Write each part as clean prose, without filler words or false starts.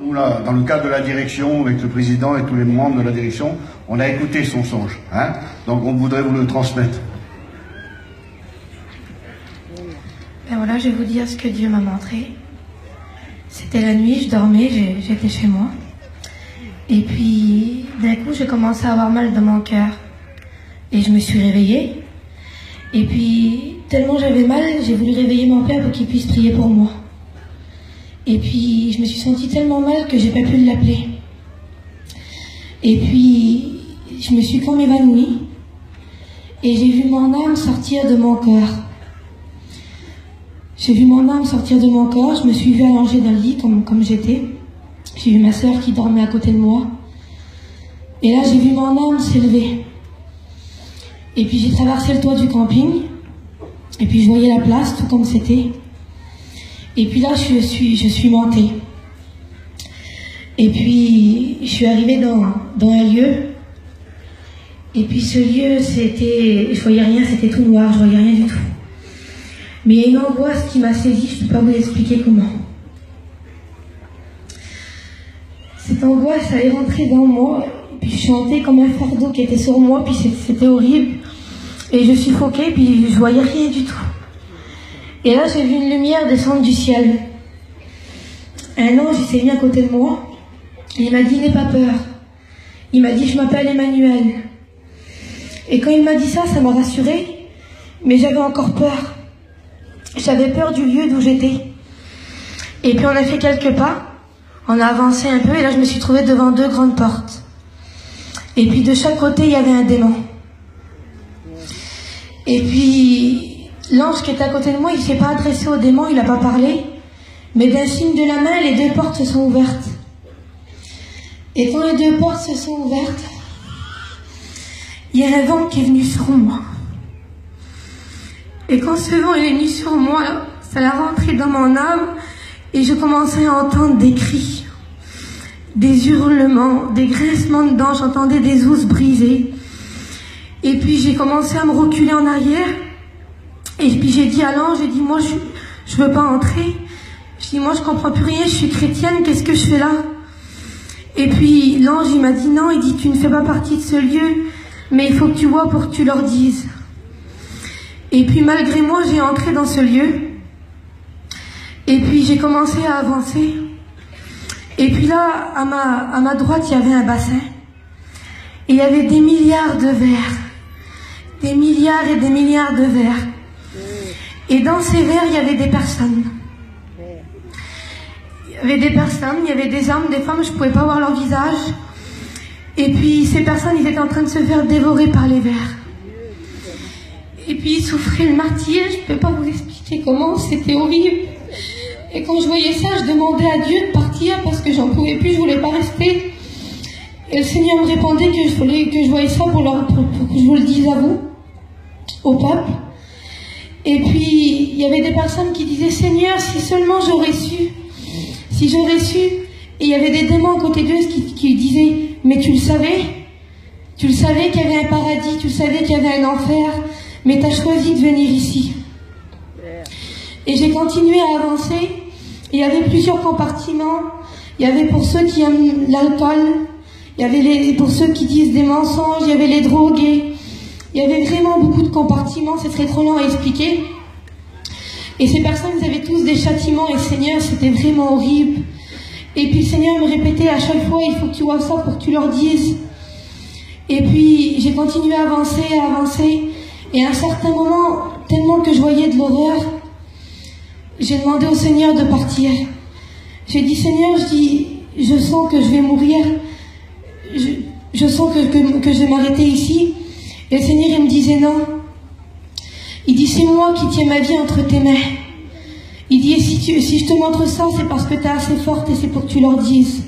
Nous, là, dans le cadre de la direction, avec le président et tous les membres de la direction, on a écouté son songe. Hein, donc on voudrait vous le transmettre. Ben voilà, je vais vous dire ce que Dieu m'a montré. C'était la nuit, je dormais, j'étais chez moi. Et puis, d'un coup, j'ai commencé à avoir mal dans mon cœur. Et je me suis réveillée. Et puis, tellement j'avais mal, j'ai voulu réveiller mon père pour qu'il puisse prier pour moi. Et puis, je me suis sentie tellement mal que j'ai pas pu l'appeler. Et puis, je me suis comme évanouie. Et j'ai vu mon âme sortir de mon corps. J'ai vu mon âme sortir de mon corps, je me suis vue allongée dans le lit comme j'étais. J'ai vu ma sœur qui dormait à côté de moi. Et là, j'ai vu mon âme s'élever. Et puis, j'ai traversé le toit du camping. Et puis, je voyais la place, tout comme c'était. Et puis là, je suis montée. Et puis, je suis arrivée dans un lieu. Et puis, ce lieu, je voyais rien, c'était tout noir, je voyais rien du tout. Mais il y a une angoisse qui m'a saisie, je ne peux pas vous expliquer comment. Cette angoisse, elle est rentrée dans moi, et puis je sentais comme un fardeau qui était sur moi, puis c'était horrible. Et je suffoquais, puis je voyais rien du tout. Et là, j'ai vu une lumière descendre du ciel. Un ange, il s'est mis à côté de moi, et il m'a dit, n'aie pas peur. Il m'a dit, je m'appelle Emmanuel. Et quand il m'a dit ça m'a rassurée, mais j'avais encore peur. J'avais peur du lieu d'où j'étais. Et puis on a fait quelques pas, on a avancé un peu, et là je me suis trouvée devant 2 grandes portes. Et puis de chaque côté, il y avait un démon. Et puis l'ange qui était à côté de moi, il ne s'est pas adressé au démon, il n'a pas parlé, mais d'un signe de la main, les 2 portes se sont ouvertes. Et quand les 2 portes se sont ouvertes, il y a un vent qui est venu sur moi. Et quand ce vent est venu sur moi, ça l'a rentré dans mon âme et je commençais à entendre des cris, des hurlements, des grincements de dents, j'entendais des os brisés. Et puis j'ai commencé à me reculer en arrière et puis j'ai dit à l'ange, j'ai dit moi je veux pas entrer. Je dis moi je comprends plus rien, je suis chrétienne, qu'est-ce que je fais là? Et puis l'ange il m'a dit non, il dit tu ne fais pas partie de ce lieu, mais il faut que tu vois pour que tu leur dises. Et puis malgré moi, j'ai entré dans ce lieu. Et puis j'ai commencé à avancer. Et puis là, à ma droite, il y avait un bassin. Et il y avait des milliards de vers. Des milliards et des milliards de vers. Et dans ces vers, il y avait des personnes. Il y avait des personnes, il y avait des hommes, des femmes, je ne pouvais pas voir leur visage. Et puis ces personnes, ils étaient en train de se faire dévorer par les vers. Et puis ils souffraient le martyre, je ne peux pas vous expliquer comment, c'était horrible. Et quand je voyais ça, je demandais à Dieu de partir parce que j'en pouvais plus, je voulais pas rester. Et le Seigneur me répondait que je voyais ça pour que je vous le dise à vous, au peuple. Et puis il y avait des personnes qui disaient, Seigneur, si seulement j'aurais su, si j'aurais su. Et il y avait des démons à côté d'eux qui disaient, mais tu le savais qu'il y avait un paradis, tu le savais qu'il y avait un enfer. Mais tu as choisi de venir ici. Et j'ai continué à avancer. Il y avait plusieurs compartiments. Il y avait pour ceux qui aiment l'alcool. Il y avait pour ceux qui disent des mensonges. Il y avait les drogués. Il y avait vraiment beaucoup de compartiments. C'est très trop long à expliquer. Et ces personnes, ils avaient tous des châtiments. Et Seigneur, c'était vraiment horrible. Et puis le Seigneur me répétait à chaque fois, il faut que tu vois ça pour que tu leur dises. Et puis j'ai continué à avancer, à avancer. Et à un certain moment, tellement que je voyais de l'horreur, j'ai demandé au Seigneur de partir. J'ai dit, Seigneur, je sens que je vais mourir. Je sens que je vais m'arrêter ici. Et le Seigneur, il me disait non. Il dit, c'est moi qui tiens ma vie entre tes mains. Il dit, et si je te montre ça, c'est parce que tu es assez forte et c'est pour que tu leur dises.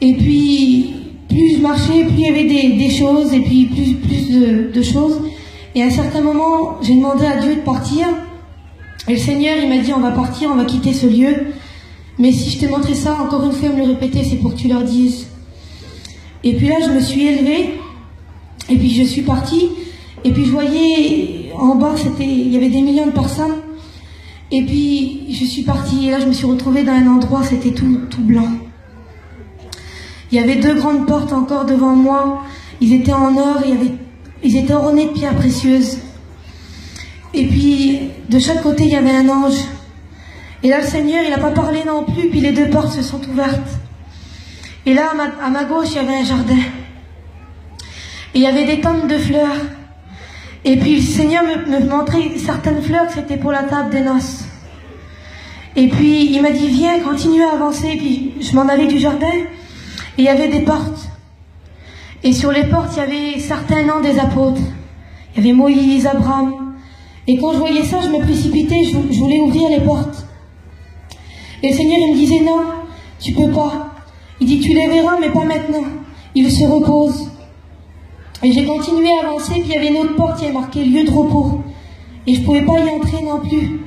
Et puis, plus je marchais, plus il y avait des choses, et puis plus de choses. Et à un certain moment, j'ai demandé à Dieu de partir. Et le Seigneur, il m'a dit, on va partir, on va quitter ce lieu. Mais si je te montrais ça, encore une fois, il me le répétait, c'est pour que tu leur dises. Et puis là, je me suis élevée. Et puis je suis partie. Et puis je voyais, en bas, il y avait des millions de personnes. Et puis, je suis partie et là, je me suis retrouvée dans un endroit, c'était tout blanc. Il y avait 2 grandes portes encore devant moi. Ils étaient en or et ils étaient ornés de pierres précieuses. Et puis, de chaque côté, il y avait un ange. Et là, le Seigneur, il n'a pas parlé non plus, puis les 2 portes se sont ouvertes. Et là, à ma gauche, il y avait un jardin. Et il y avait des tonnes de fleurs. Et puis le Seigneur me montrait certaines fleurs que c'était pour la table des noces. Et puis il m'a dit, viens, continue à avancer. Et puis je m'en allais du jardin. Et il y avait des portes. Et sur les portes, il y avait certains noms des apôtres. Il y avait Moïse, Abraham. Et quand je voyais ça, je me précipitais, je voulais ouvrir les portes. Et le Seigneur, il me disait, non, tu peux pas. Il dit, tu les verras, mais pas maintenant. Ils se reposent. Et j'ai continué à avancer, puis il y avait une autre porte qui est marquée lieu de repos. Et je ne pouvais pas y entrer non plus.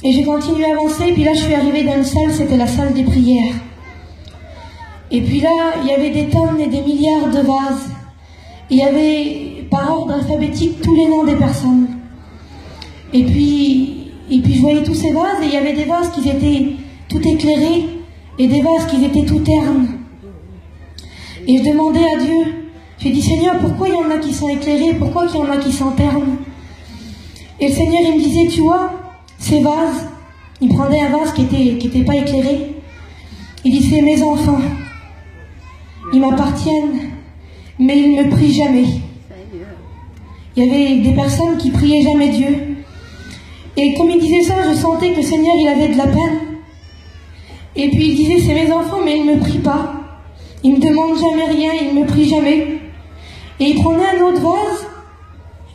Et j'ai continué à avancer, puis là je suis arrivée dans une salle, c'était la salle des prières. Et puis là, il y avait des tonnes et des milliards de vases. Il y avait par ordre alphabétique tous les noms des personnes. Et puis je voyais tous ces vases, et il y avait des vases qui étaient tout éclairés, et des vases qui étaient tout ternes. Et je demandais à Dieu, j'ai dit, Seigneur, pourquoi il y en a qui sont éclairés, pourquoi il y en a qui sont ternes? Et le Seigneur, il me disait, tu vois, ces vases, il prenait un vase qui était pas éclairé. Il dit, c'est mes enfants. Ils m'appartiennent, mais ils ne me prient jamais. Il y avait des personnes qui priaient jamais Dieu. Et comme il disait ça, je sentais que le Seigneur, il avait de la peine. Et puis il disait, c'est mes enfants, mais ils ne me prient pas. Ils ne me demandent jamais rien, ils ne me prient jamais. Et il prenait un autre vase,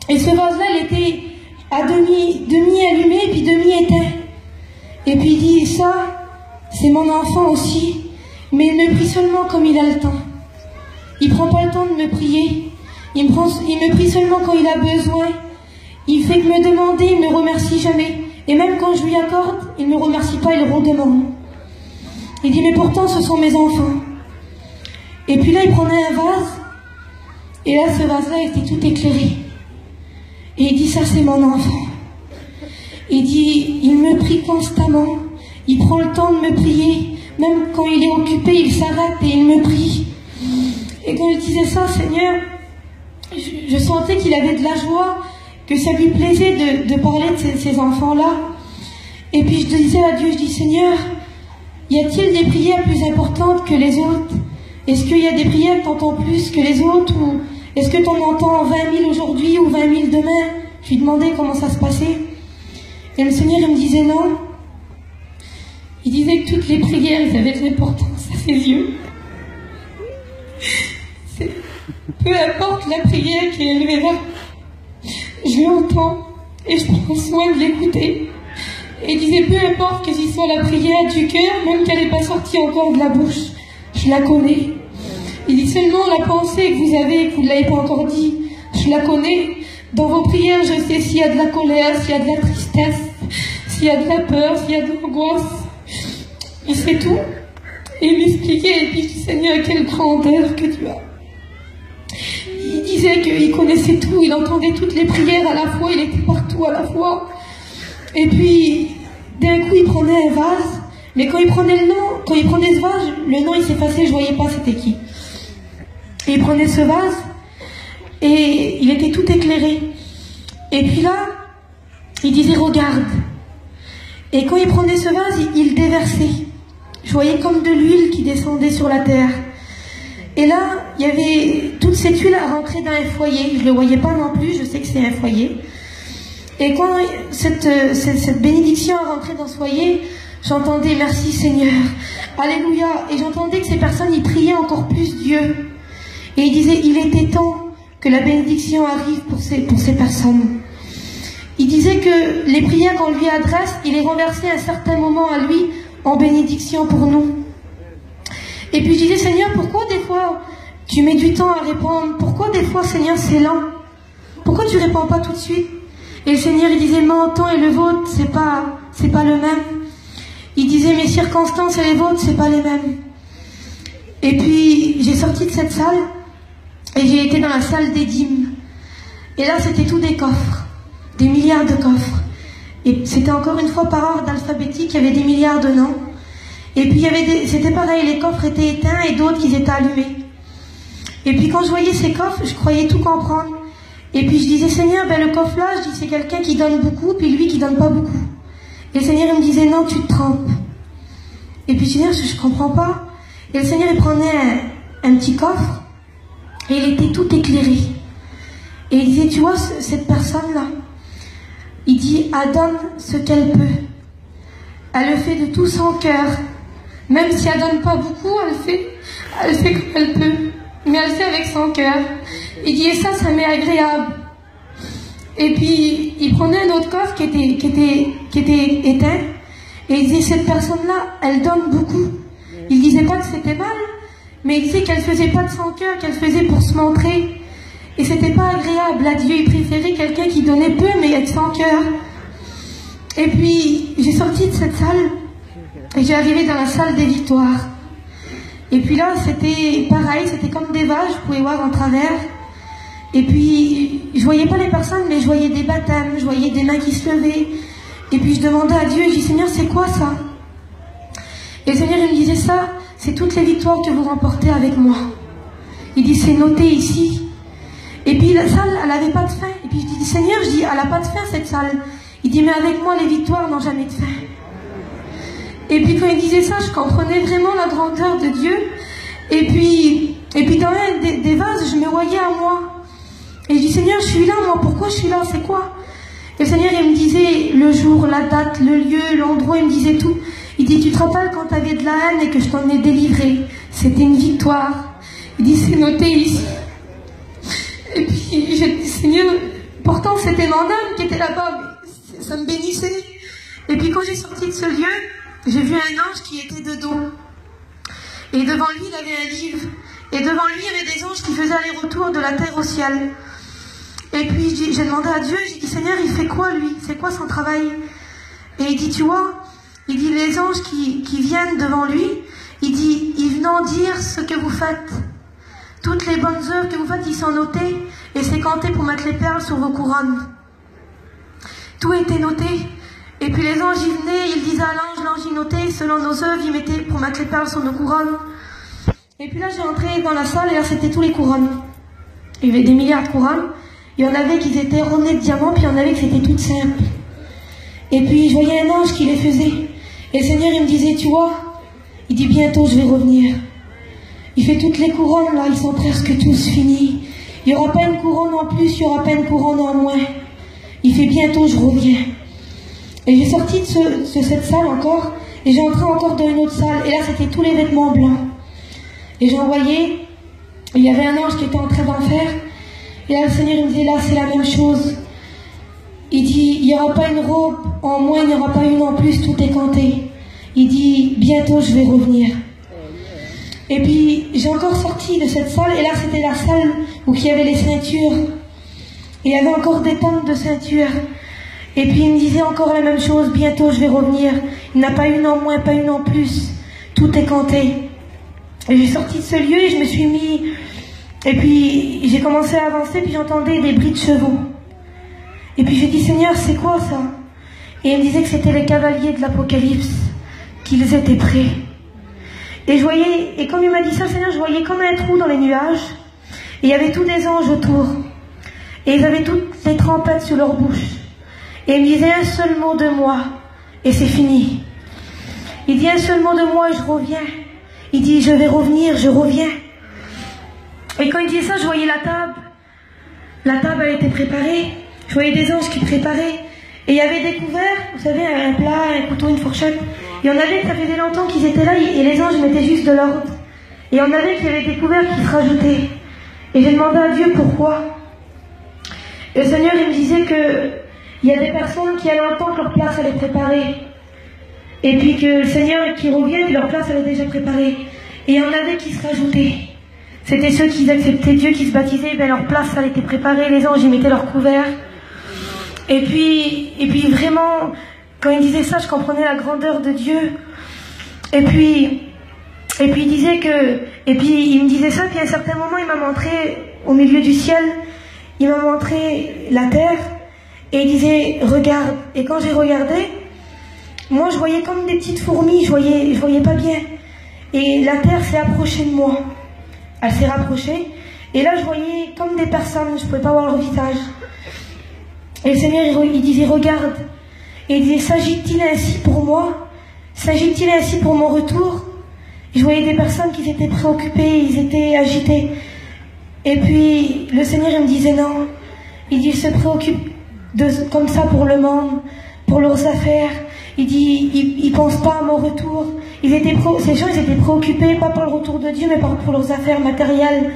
et ce vase-là, il était à demi allumé, puis demi éteint. Et puis il dit, ça, c'est mon enfant aussi, mais il me prie seulement comme il a le temps. Il ne prend pas le temps de me prier. Il me prie seulement quand il a besoin. Il fait que me demander, il ne me remercie jamais. Et même quand je lui accorde, il ne me remercie pas, il redemande. Il dit, mais pourtant, ce sont mes enfants. Et puis là, il prenait un vase, et là, ce vase-là était tout éclairé. Et il dit, ça, c'est mon enfant. Il dit, il me prie constamment. Il prend le temps de me prier. Même quand il est occupé, il s'arrête et il me prie. Et quand il disait ça, Seigneur, je sentais qu'il avait de la joie, que ça lui plaisait de parler de ces enfants-là. Et puis je disais à Dieu, je dis, Seigneur, y a-t-il des prières plus importantes que les autres? Est-ce qu'il y a des prières que tu entends plus que les autres? Ou est-ce que tu en entends 20 000 aujourd'hui ou 20 000 demain? Je lui demandais comment ça se passait. Et le Seigneur, il me disait non. Il disait que toutes les prières, elles avaient de l'importance à ses yeux. Peu importe la prière qui est élevée là, je l'entends et je prends soin de l'écouter. Et il disait, peu importe que ce soit la prière du cœur, même qu'elle n'est pas sortie encore de la bouche, je la connais. Il dit seulement la pensée que vous avez, que vous ne l'avez pas encore dit, je la connais. Dans vos prières, je sais s'il y a de la colère, s'il y a de la tristesse, s'il y a de la peur, s'il y a de l'angoisse. Il sait tout. Et il m'expliquait, et puis je dis, Seigneur, quelle grandeur que tu as. Il disait qu'il connaissait tout, il entendait toutes les prières à la fois, il était partout à la fois. Et puis, d'un coup, il prenait un vase, mais quand il prenait le nom, quand il prenait ce vase, le nom il s'effaçait, je voyais pas c'était qui. Et il prenait ce vase, et il était tout éclairé. Et puis là, il disait, regarde. Et quand il prenait ce vase, il déversait. Je voyais comme de l'huile qui descendait sur la terre. Et là, il y avait toute cette huile à rentrer dans un foyer. Je ne le voyais pas non plus, je sais que c'est un foyer. Et quand cette bénédiction a rentré dans ce foyer, j'entendais merci Seigneur, alléluia. Et j'entendais que ces personnes, ils priaient encore plus Dieu. Et ils disaient, il était temps que la bénédiction arrive pour ces personnes. Il disait que les prières qu'on lui adresse, il les renversait à un certain moment à lui en bénédiction pour nous. Et puis je disais, Seigneur, pourquoi des fois tu mets du temps à répondre? Pourquoi des fois, Seigneur, c'est lent? Pourquoi tu réponds pas tout de suite? Et le Seigneur, il disait, mon temps et le vôtre, c'est pas le même. Il disait, mes circonstances et les vôtres, c'est pas les mêmes. Et puis, j'ai sorti de cette salle, et j'ai été dans la salle des dîmes. Et là, c'était tous des coffres, des milliards de coffres. Et c'était encore une fois par ordre alphabétique, il y avait des milliards de noms. Et puis c'était pareil, les coffres étaient éteints et d'autres qui étaient allumés. Et puis quand je voyais ces coffres, je croyais tout comprendre. Et puis je disais, Seigneur, ben le coffre là, je dis c'est quelqu'un qui donne beaucoup, puis lui qui donne pas beaucoup. Et le Seigneur il me disait, non, tu te trompes. Et puis je disais, je comprends pas. Et le Seigneur il prenait un petit coffre, et il était tout éclairé. Et il disait, tu vois, cette personne-là, il dit, elle donne ce qu'elle peut. Elle le fait de tout son cœur. Même si elle donne pas beaucoup, elle fait comme elle peut. Mais elle fait avec son cœur. Il dit, et ça m'est agréable. Et puis, il prenait un autre coffre qui était éteint. Et il disait, cette personne-là, elle donne beaucoup. Il disait pas que c'était mal, mais il disait qu'elle faisait pas de son cœur, qu'elle faisait pour se montrer. Et c'était pas agréable à Dieu. Il préférait quelqu'un qui donnait peu, mais avec son cœur. Et puis, j'ai sorti de cette salle, et j'ai arrivé dans la salle des victoires. Et puis là, c'était pareil, c'était comme des vaches, je pouvais voir en travers. Et puis, je voyais pas les personnes, mais je voyais des baptêmes, je voyais des mains qui se levaient. Et puis, je demandais à Dieu, je dis, Seigneur, c'est quoi ça? Et le Seigneur, il me disait ça, c'est toutes les victoires que vous remportez avec moi. Il dit, c'est noté ici. Et puis, la salle, elle n'avait pas de fin. Et puis, je dis, Seigneur, je dis, elle n'a pas de fin, cette salle. Il dit, mais avec moi, les victoires n'ont jamais de fin. Et puis, quand il disait ça, je comprenais vraiment la grandeur de Dieu. Et puis dans un des vases, je me voyais à moi. Et je dis, Seigneur, je suis là, moi, pourquoi je suis là, c'est quoi? Et le Seigneur, il me disait le jour, la date, le lieu, l'endroit, il me disait tout. Il dit, tu te rappelles quand tu avais de la haine et que je t'en ai délivré? C'était une victoire. Il dit, c'est noté ici. Et puis, j'ai dit, Seigneur, pourtant c'était mon âme qui était là-bas, mais ça me bénissait. Et puis quand j'ai sorti de ce lieu, j'ai vu un ange qui était de dos. Et devant lui, il avait un livre. Et devant lui, il y avait des anges qui faisaient aller-retour de la terre au ciel. Et puis j'ai demandé à Dieu, j'ai dit, Seigneur, il fait quoi lui? C'est quoi son travail? Et il dit, tu vois, il dit, les anges qui viennent devant lui, il dit, ils viennent dire ce que vous faites. Toutes les bonnes œuvres que vous faites, ils sont notés. Et c'est compté pour mettre les perles sur vos couronnes. Tout était noté. Et puis les anges, ils venaient, ils disaient à l'ange, il notait, selon nos œuvres, il mettait pour mettre les perles sur nos couronnes. Et puis là, j'ai entré dans la salle, et là, c'était tous les couronnes. Il y avait des milliards de couronnes. Il y en avait qui étaient ornées de diamants, puis il y en avait qui étaient toutes simples. Et puis, je voyais un ange qui les faisait. Et le Seigneur, il me disait, tu vois, il dit, bientôt, je vais revenir. Il fait toutes les couronnes, là, ils sont presque tous finis. Il n'y aura pas une couronne en plus, il n'y aura pas une couronne en moins. Il fait bientôt, je reviens. Et j'ai sorti de cette salle encore, et j'ai entré encore dans une autre salle, et là, c'était tous les vêtements blancs. Et j'en voyais, il y avait un ange qui était en train d'en faire, et là, le Seigneur, il me disait, là, c'est la même chose. Il dit, il n'y aura pas une robe en moins, il n'y aura pas une en plus, tout est compté. Il dit, bientôt, je vais revenir. Et puis, j'ai encore sorti de cette salle, et là, c'était la salle où il y avait les ceintures. Et il y avait encore des pentes de ceintures. Et puis, il me disait encore la même chose, bientôt, je vais revenir. Il n'y en a pas une en moins, pas une en plus. Tout est compté. Et j'ai sorti de ce lieu, et je me suis mis... Et puis, j'ai commencé à avancer, puis j'entendais des bruits de chevaux. Et puis, j'ai dit, Seigneur, c'est quoi ça? Et il me disait que c'était les cavaliers de l'Apocalypse, qu'ils étaient prêts. Et je voyais, et comme il m'a dit ça, Seigneur, je voyais comme un trou dans les nuages. Et il y avait tous des anges autour. Et ils avaient toutes les trompettes sur leur bouche. Et il me disait un seul mot de moi, et c'est fini. Il dit un seul mot de moi, et je reviens. Il dit, je vais revenir, je reviens. Et quand il disait ça, je voyais la table. La table, elle était préparée. Je voyais des anges qui préparaient. Et il y avait des couverts, vous savez, un plat, un couteau, une fourchette. Il y en avait, ça faisait longtemps qu'ils étaient là, et les anges mettaient juste de l'ordre. Et il y en avait qui avaient des couverts qui se rajoutaient. Et j'ai demandé à Dieu pourquoi. Et le Seigneur, il me disait que il y a des personnes qui allaient entendre que leur place allait être préparée. Et puis que le Seigneur qui revient, leur place elle est déjà préparée. Et il y en avait qui se rajoutaient. C'était ceux qui acceptaient Dieu, qui se baptisaient, ben leur place elle était préparée, les anges ils mettaient leur couvert. Et puis vraiment, quand il disait ça, je comprenais la grandeur de Dieu. Et puis il disait que, et puis il me disait ça, puis à un certain moment il m'a montré au milieu du ciel, il m'a montré la terre, Et il disait, regarde. Et quand j'ai regardé, moi je voyais comme des petites fourmis, je voyais pas bien. Et la terre s'est approchée de moi. Elle s'est rapprochée. Et là je voyais comme des personnes, je pouvais pas voir leur visage. Et le Seigneur il disait, regarde. Et il disait, s'agit-il ainsi pour moi? S'agit-il ainsi pour mon retour? Je voyais des personnes qui étaient préoccupées, ils étaient agités. Et puis le Seigneur il me disait non. Il dit, il se préoccupe comme ça pour le monde, pour leurs affaires. Il dit, ils pensent pas à mon retour. Ces gens ils étaient préoccupés, pas pour le retour de Dieu, mais pour leurs affaires matérielles.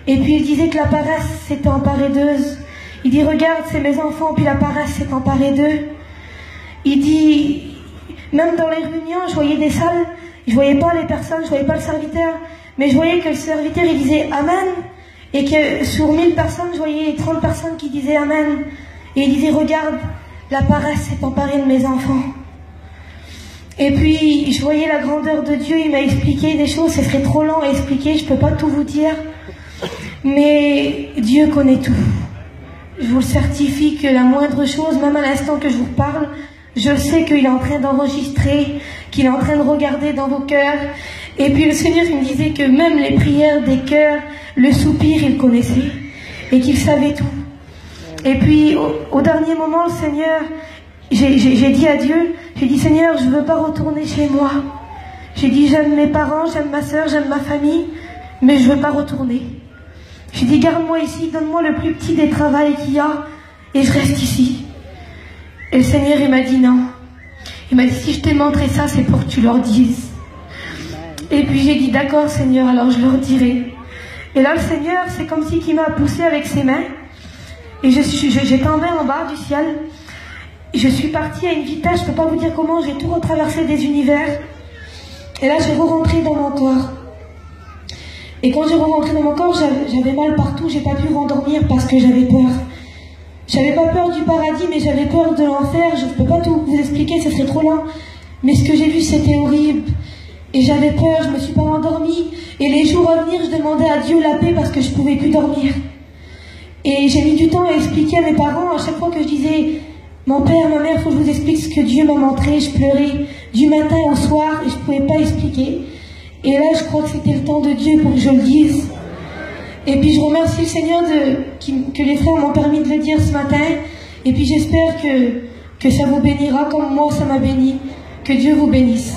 Et puis il disait que la paresse s'était emparée d'eux. Il dit, regarde, c'est mes enfants, puis la paresse s'est emparée d'eux. Il dit, même dans les réunions, je voyais des salles, je voyais pas les personnes, je voyais pas le serviteur, mais je voyais que le serviteur, il disait Amen, et que sur 1000 personnes, je voyais 30 personnes qui disaient Amen. Et il disait, regarde, la paresse s'est emparée de mes enfants. Et puis, je voyais la grandeur de Dieu, il m'a expliqué des choses, ce serait trop lent à expliquer, je peux pas tout vous dire, mais Dieu connaît tout. Je vous certifie que la moindre chose, même à l'instant que je vous parle, je sais qu'il est en train d'enregistrer, qu'il est en train de regarder dans vos cœurs. Et puis le Seigneur, il me disait que même les prières des cœurs, le soupir, il connaissait. Et qu'il savait tout. Et puis, au dernier moment, le Seigneur, j'ai dit à Dieu, j'ai dit, Seigneur, je ne veux pas retourner chez moi. J'ai dit, j'aime mes parents, j'aime ma soeur, j'aime ma famille, mais je ne veux pas retourner. J'ai dit, garde-moi ici, donne-moi le plus petit des travails qu'il y a, et je reste ici. Et le Seigneur, il m'a dit non. Il m'a dit, si je t'ai montré ça, c'est pour que tu leur dises. Et puis j'ai dit, d'accord Seigneur, alors je leur dirai. Et là, le Seigneur, c'est comme si il m'a poussé avec ses mains. Et j'ai tombé en bas du ciel. Je suis partie à une vitesse, je ne peux pas vous dire comment, j'ai tout retraversé des univers. Et là, j'ai re-rentré dans mon corps. Et quand j'ai re-rentré dans mon corps, j'avais mal partout, j'ai pas pu m'endormir parce que j'avais peur. J'avais pas peur du paradis, mais j'avais peur de l'enfer. Je ne peux pas tout vous expliquer, ce serait trop long. Mais ce que j'ai vu, c'était horrible. Et j'avais peur, je ne me suis pas endormie. Et les jours à venir, je demandais à Dieu la paix parce que je ne pouvais plus dormir. Et j'ai mis du temps à expliquer à mes parents, à chaque fois que je disais, mon père, ma mère, il faut que je vous explique ce que Dieu m'a montré. Je pleurais du matin au soir et je ne pouvais pas expliquer. Et là, je crois que c'était le temps de Dieu pour que je le dise. Et puis je remercie le Seigneur que les frères m'ont permis de le dire ce matin. Et puis j'espère que ça vous bénira comme moi ça m'a béni. Que Dieu vous bénisse.